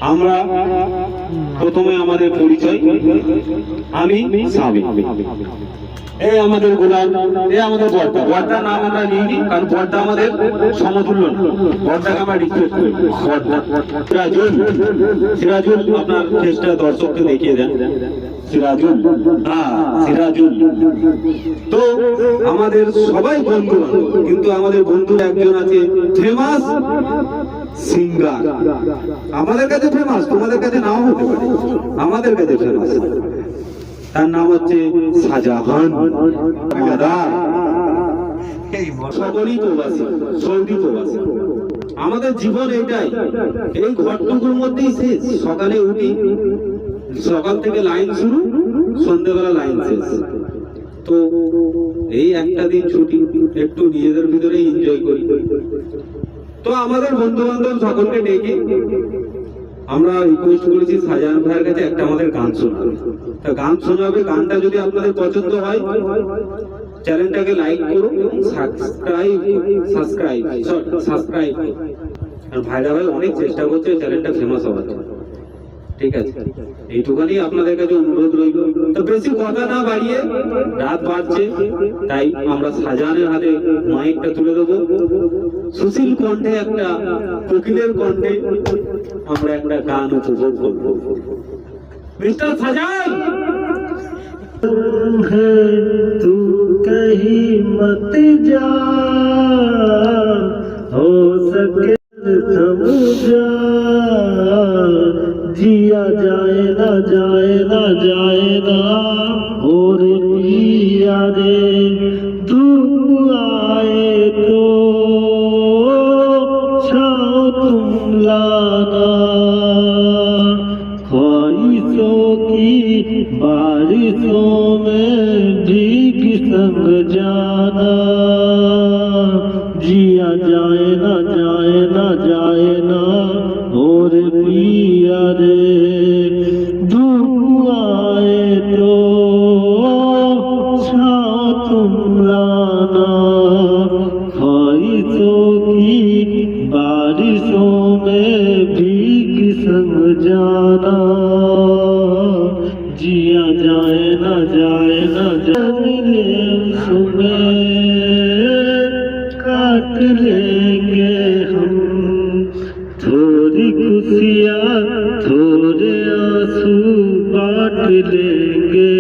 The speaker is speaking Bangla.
আমরা প্রথমে আমাদের পরিচয়, আমি সাবিক, এই আমাদের গোলাম, এই আমাদের বর্দা। বর্দার নাম আমরা নিইনি, কারণ বর্দা আমাদের সমতুল্য না, বর্দাকে আমরা রিকোয়েস্ট করি। বর্দা সিরাজুল, সিরাজুল আপনার চেষ্টা দর্শককে দেখিয়ে দেন। সিরাজুল, হ্যাঁ সিরাজুল। তো আমাদের সবাই বন্ধু, কিন্তু আমাদের বন্ধু একজন আছে ফেমাস সিঙ্গার, আমাদের কাছে ফেমাস, তোমাদের কাছে নাও হতে পারে, আমাদের কাছে ফেমাস। তার নাম হচ্ছে শাহজাহান মাদার। সকলেই প্রবাসী, সৌদি প্রবাসী। আমাদের জীবন এটাই, এই ঘরটুকুর মধ্যেই শেষ। সকালে উঠি, সকাল থেকে লাইন শুরু, সন্ধ্যেবেলা লাইন শেষ। তো এই একটা দিন ছুটি, একটু নিজেদের ভিতরে এনজয় করি। তো আমাদের বন্ধু বান্ধব সকলকে ডেকে আমরা রিকোয়েস্ট করেছি শাহজাহান ভাইয়ের কাছে একটা আমাদের গান শোনাবে। তা গান শোনাবে, গানটা যদি আপনাদের পছন্দ হয় চ্যানেলটাকে লাইক করুন, সাবস্ক্রাইব। আর ভাইরা ভাই অনেক চেষ্টা করছে চ্যানেলটা ফেমাস হওয়ার জন্য, ঠিক আছে? এইটুখানি আপনাদের কাছে অনুরোধ রইল। তো বেশি কথা না বাড়িয়ে, রাত বাড়ছে, তাই আমরা শাহজাহানের হাতে মাইকটা তুলে দেবো। সুশীল কণ্ঠে, একটা কোকিলের কণ্ঠে আমরা একটা গান উপভোগ করবো। মিস্টার শাহজাহান, तू कहीं मत जा, हो सके थम जा, जिया जाए ना जाए ना जाए ना, और पिया रे तू आए तो छाओ तुम लाना, ख्वाहिशों की बारिशों में भीग संग जाना, जिया जाए ना जाए ना जाए ना, और पिया रे धूप आए तो छाओ तुम लाना, ख्वाहिशों की बारिशों में भीग संग जाना, जिया जाए ना जाए ना जाए, सुबह काट लेंगे हम थोड़ी खुशियाँ, थोड़े आंसू बांट लेंगे,